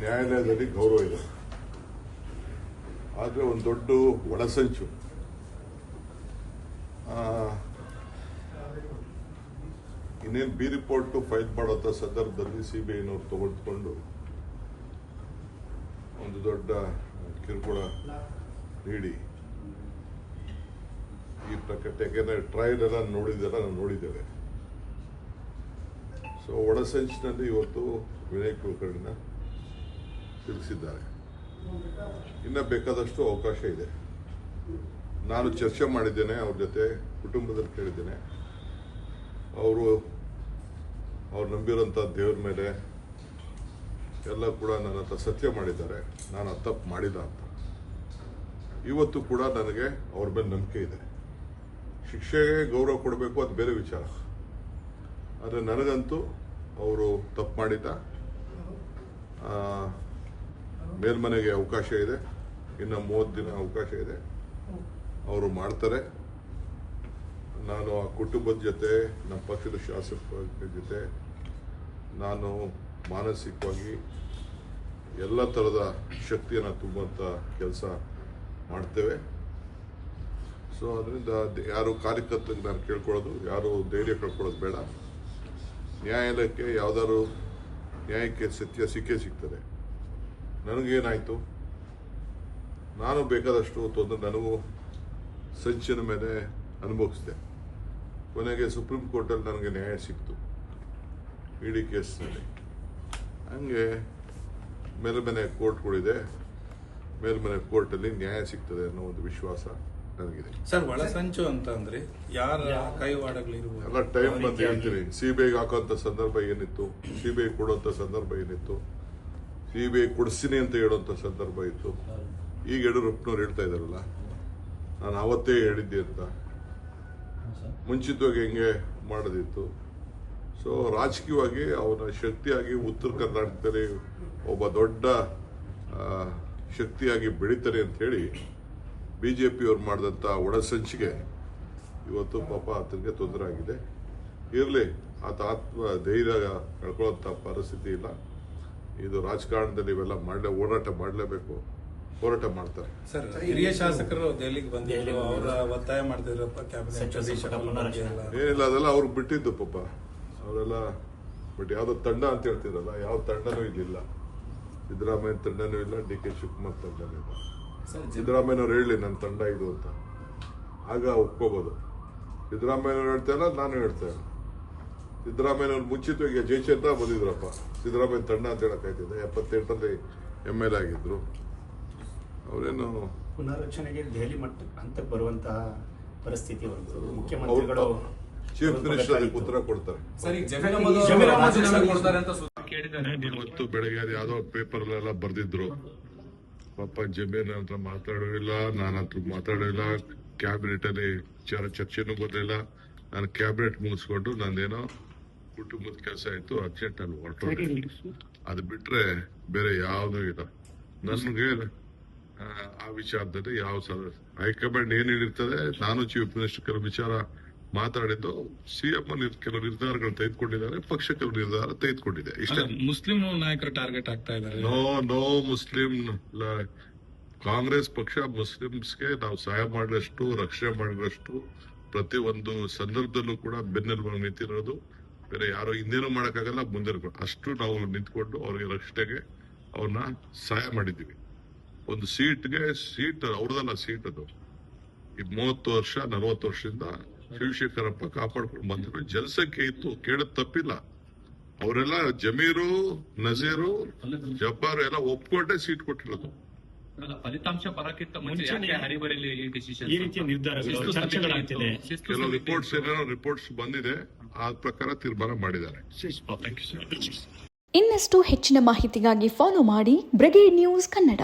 ನ್ಯಾಯಾಲಯದಲ್ಲಿ ಗೌರವ ಇದೆ. ಆದರೆ ಒಂದು ದೊಡ್ಡ ಒಳಸಂಚು ಇನ್ನೇನು ಬಿ ರಿಪೋರ್ಟ್ ಫೈಲ್ ಮಾಡೋಂಥ ಸಂದರ್ಭದಲ್ಲಿ ಸಿಬಿಐನವ್ರು ತೆಗೆದುಕೊಂಡು ಒಂದು ದೊಡ್ಡ ಕಿರುಕುಳ ನೀಡಿ ಈ ಪ್ರಕರಣ, ಯಾಕೆಂದರೆ ಟ್ರಯಲ್ ಎಲ್ಲ ನಾವು ನೋಡಿದ್ದೇವೆ. ಸೊ ಒಳಸಂಚಿನಲ್ಲಿ ಇವತ್ತು ವಿನಯ್ ಕುಲಕರ್ಣಿನ ತಿಳಿಸಿದ್ದಾರೆ. ಇನ್ನು ಬೇಕಾದಷ್ಟು ಅವಕಾಶ ಇದೆ. ನಾನು ಚರ್ಚೆ ಮಾಡಿದ್ದೇನೆ ಅವ್ರ ಜೊತೆ, ಕುಟುಂಬದಲ್ಲಿ ಕೇಳಿದ್ದೇನೆ. ಅವ್ರು ನಂಬಿರೋಂಥ ದೇವ್ರ ಮೇಲೆ ಎಲ್ಲ ಕೂಡ ನನ್ನ ಹತ್ರ ಸತ್ಯ ಮಾಡಿದ್ದಾರೆ, ನಾನು ತಪ್ಪು ಮಾಡಿಲ್ಲ ಅಂತ. ಇವತ್ತು ಕೂಡ ನನಗೆ ಅವ್ರ ಮೇಲೆ ನಂಬಿಕೆ ಇದೆ. ಶಿಕ್ಷೆಗೆ ಗೌರವ ಕೊಡಬೇಕು, ಅದು ಬೇರೆ ವಿಚಾರ. ಆದರೆ ನನಗಂತೂ ಅವರು ತಪ್ಪು ಮಾಡಿದ್ದ. ಮೇಲ್ಮನೆಗೆ ಅವಕಾಶ ಇದೆ, ಇನ್ನು 30 ದಿನ ಅವಕಾಶ ಇದೆ, ಅವರು ಮಾಡ್ತಾರೆ. ನಾನು ಆ ಕುಟುಂಬದ ಜೊತೆ, ನಮ್ಮ ಪಕ್ಷದ ಶಾಸಕರ ಜೊತೆ ನಾನು ಮಾನಸಿಕವಾಗಿ ಎಲ್ಲ ಥರದ ಶಕ್ತಿಯನ್ನು ತುಂಬುವಂಥ ಕೆಲಸ ಮಾಡ್ತೇವೆ. ಸೊ ಅದರಿಂದ ಯಾರು ಕಾರ್ಯಕರ್ತರಿಗೆ ನಾನು ಕೇಳ್ಕೊಳ್ಳೋದು, ಯಾರು ಧೈರ್ಯ ಕಳ್ಕೊಳ್ಳೋದು ಬೇಡ. ನ್ಯಾಯಾಲಯಕ್ಕೆ ಯಾವುದಾದ್ರು ನ್ಯಾಯಕ್ಕೆ ಸತ್ಯ ಸಿಗ್ತದೆ. ನನಗೇನಾಯಿತು, ನಾನು ಬೇಕಾದಷ್ಟು ತೊಂದರೆ ನನಗೂ ಸಂಚಿನ ಮೇಲೆ ಅನುಭವಿಸಿದೆ. ಕೊನೆಗೆ ಸುಪ್ರೀಂ ಕೋರ್ಟಲ್ಲಿ ನನಗೆ ನ್ಯಾಯ ಸಿಕ್ತು ಇಡೀ ಕೇಸ್ನಲ್ಲಿ. ಹಂಗೆ ಮೇಲ್ಮನೆ ಕೋರ್ಟ್ಗಳಿದೆ, ಮೇಲ್ಮನೆ ಕೋರ್ಟಲ್ಲಿ ನ್ಯಾಯ ಸಿಗ್ತದೆ ಅನ್ನೋ ಒಂದು ವಿಶ್ವಾಸ ನನಗಿದೆ. ಸರ್, ಒಳಸಂಚು ಅಂತ ಅಂದ್ರೆ ಯಾರ ಕೈವಾಡಗಳಿರುವ ಎಲ್ಲ ಟೈಮ್ ಬಂದು ಹೇಳ್ತೀನಿ. ಸಿಬಿಐಗೆ ಹಾಕುವಂತ ಸಂದರ್ಭ ಏನಿತ್ತು, ಸಿಬಿಐ ಕೊಡುವಂತ ಸಂದರ್ಭ ಏನಿತ್ತು, ಸಿಬಿಐ ಕೊಡಿಸ್ತೀನಿ ಅಂತ ಹೇಳುವಂತ ಸಂದರ್ಭ ಇತ್ತು. ಈಗ ಯಡಿಯೂರಪ್ಪನವ್ರು ಹೇಳ್ತಾ ಇದಾರಲ್ಲ, ನಾನು ಅವತ್ತೇ ಹೇಳಿದ್ದೆ ಅಂತ. ಮುಂಚಿತವಾಗಿ ಹೆಂಗೆ ಮಾಡೋದಿತ್ತು. ಸೊ ರಾಜಕೀಯವಾಗಿ ಅವನ ಶಕ್ತಿಯಾಗಿ ಉತ್ತರ ಕರ್ನಾಟಕದಲ್ಲಿ ಒಬ್ಬ ದೊಡ್ಡ ಶಕ್ತಿಯಾಗಿ ಬೆಳೀತಾರೆ ಅಂತ ಹೇಳಿ ಬಿಜೆಪಿಯವ್ರು ಮಾಡಿದಂಥ ಒಳಸಂಚಿಗೆ ಇವತ್ತು ಪಾಪ ಆತನಿಗೆ ತೊಂದರೆ ಆಗಿದೆ. ಇರಲಿ, ಆತ ಧೈರ್ಯ ಕಳ್ಕೊಳ್ಳೋಂಥ ಪರಿಸ್ಥಿತಿ ಇಲ್ಲ. ಇದು ರಾಜಕಾರಣದಲ್ಲಿ ಇವೆಲ್ಲ ಹೋರಾಟ ಮಾಡಲೇಬೇಕು, ಹೋರಾಟ ಮಾಡ್ತಾರೆ. ಸರ್, ಹಿರಿಯ ಶಾಸಕರು ದೆಹಲಿಗೆ ಬಂದಿದ್ರು, ಅವರ ಒತ್ತಾಯ ಮಾಡ್ತಿದ್ರು. ಏನಿಲ್ಲ, ಅದೆಲ್ಲ ಅವ್ರಿಗೆ ಬಿಟ್ಟಿದ್ದು ಪಾಪ ಅವರೆಲ್ಲ. ಬಟ್ ಯಾವುದೋ ತಂಡ ಅಂತ ಹೇಳ್ತಿರಲ್ಲ, ಯಾವ ತಂಡನೂ ಇಲ್ಲಿಲ್ಲ. ಸಿದ್ದರಾಮಯ್ಯ ತಂಡನೂ ಇಲ್ಲ, ಡಿ ಕೆ ಶಿವಕುಮಾರ್ ತಂಡನೂ ಇಲ್ಲ. ಸಿದ್ದರಾಮಯ್ಯನವ್ರು ಹೇಳಿ ನನ್ನ ತಂಡ ಇದು ಅಂತ, ಆಗ ಒಪ್ಕೋಬೋದು. ಸಿದ್ದರಾಮಯ್ಯನವ್ರು ಹೇಳ್ತಾ ಇಲ್ಲ, ನಾನು ಹೇಳ್ತಾ ಇಲ್ಲ. ಸಿದ್ದರಾಮಯ್ಯನವ್ರು ಮುಂಚಿತವಾಗಿ ಜಯಚಂದ್ರ ಬಂದಿದ್ರಪ್ಪ, ಸಿದ್ದರಾಮಯ್ಯ ತಂಡ ಅಂತ ಹೇಳಕ್ಕಾಯ್ತಿದೆ. 78ರಲ್ಲಿ MLA ಆಗಿದ್ರು. ಅವರೇನು ಪುನರ್ರಚನೆಗೆ ದೆಹಲಿ ಹಂತಕ್ಕೆ ಬರುವಂತಹ ಪರಿಸ್ಥಿತಿ ಮುಖ್ಯಮಂತ್ರಿಗಳು, ಚೀಫ್ ಮಿನಿಸ್ಟರ್ ಅದಕ್ಕೆ ಉತ್ತರ ಕೊಡ್ತಾರೆ. ಇವತ್ತು ಬೆಳಗ್ಗೆ ಯಾವುದೋ ಪೇಪರ್ಲೆಲ್ಲ ಬರ್ದಿದ್ರು, ಪಾಪ ಜಮೀನ್ ಹತ್ರ ಮಾತಾಡೋದಿಲ್ಲ, ನಾನು ಹತ್ರ ಮಾತಾಡೋದಿಲ್ಲ, ಕ್ಯಾಬಿನೆಟ್ ಅಲ್ಲಿ ಚರ್ಚೆನೂ ಬರಲಿಲ್ಲ. ನಾನು ಕ್ಯಾಬಿನೆಟ್ ಮುಗಿಸ್ಕೊಂಡು ನಂದೇನೋ ಕುಟುಂಬದ ಕೆಲಸ ಆಯ್ತು, ಅರ್ಜೆಂಟ್ ಅಲ್ಲಿ ಹೊರಟೋದೆ. ಅದು ಬಿಟ್ರೆ ಬೇರೆ ಯಾವುದೂ ಇಲ್ಲ. ನನಗೆ ಆ ವಿಚಾರದಲ್ಲಿ ಯಾವ ಹೈಕಮಾಂಡ್ ಏನ್ ಹೇಳಿರ್ತದೆ, ನಾನು ಚೀಫ್ ಮಿನಿಸ್ಟರ್ ಕೆಲವು ವಿಚಾರ ಮಾತಾಡಿದ್ದು, ಸಿಎಂ ಕೆಲವು ನಿರ್ಧಾರಗಳು ತೆಗೆದುಕೊಂಡಿದ್ದಾರೆ, ಪಕ್ಷ ಕೆಲವು ನಿರ್ಧಾರ ತೆಗೆದುಕೊಂಡಿದೆ. ಇಷ್ಟ. ಮುಸ್ಲಿಂ ನಾಯಕರು ಟಾರ್ಗೆಟ್ ಆಗ್ತಾ ಇದ್ದಾರೆ. No Muslim. ಕಾಂಗ್ರೆಸ್ ಪಕ್ಷ ಮುಸ್ಲಿಮ್ಸ್ಗೆ ನಾವು ಸಹಾಯ ಮಾಡಿದಷ್ಟು, ರಕ್ಷಣೆ ಮಾಡಿದಷ್ಟು ಪ್ರತಿ ಒಂದು ಸಂದರ್ಭದಲ್ಲೂ ಕೂಡ ಬೆನ್ನೆಲುಬಾಗಿ ನಿಂತಿರೋದು. ಬೇರೆ ಯಾರು ಹಿಂದೇನೂ ಮಾಡಕ್ಕಾಗಲ್ಲ, ಮುಂದೆ ಅಷ್ಟು ನಾವು ನಿಂತ್ಕೊಂಡು ಅವ್ರಿಗೆ ರಕ್ಷಣೆಗೆ ಅವ್ರನ್ನ ಸಹಾಯ ಮಾಡಿದ್ದೀವಿ. ಒಂದು ಸೀಟ್ ಅವ್ರದಲ್ಲ, ಸೀಟ್ ಅದು. ಈ 30 ವರ್ಷ 40 ವರ್ಷದಿಂದ ಶಿವಶೇಖರಪ್ಪ ಕಾಪಾಡ್ಕೊಂಡು ಬಂದಿರೋ ಜನಸಂಖ್ಯೆ ಇತ್ತು, ಕೇಳೋದ್ ತಪ್ಪಿಲ್ಲ. ಅವರೆಲ್ಲ ಜಮೀರು, ನಜೀರು, ಜಬ್ಬಾರು ಎಲ್ಲ ಒಪ್ಕೊಂಡೇ ಸೀಟ್ ಕೊಟ್ಟಿರೋದು. ಫಲಿತಾಂಶ ಬರಕ್ಕಿಂತ ಮುಂಚೆ ಈ ರೀತಿಯ ನಿರ್ಧಾರಗಳು ಕೆಲವು ರಿಪೋರ್ಟ್ಸ್ ಬಂದಿದೆ, ಆ ಪ್ರಕಾರ ತೀರ್ಮಾನ ಮಾಡಿದ್ದಾರೆ. ಇನ್ನಷ್ಟು ಹೆಚ್ಚಿನ ಮಾಹಿತಿಗಾಗಿ ಫಾಲೋ ಮಾಡಿ ಬ್ರಿಗೇಡ್ ನ್ಯೂಸ್ ಕನ್ನಡ.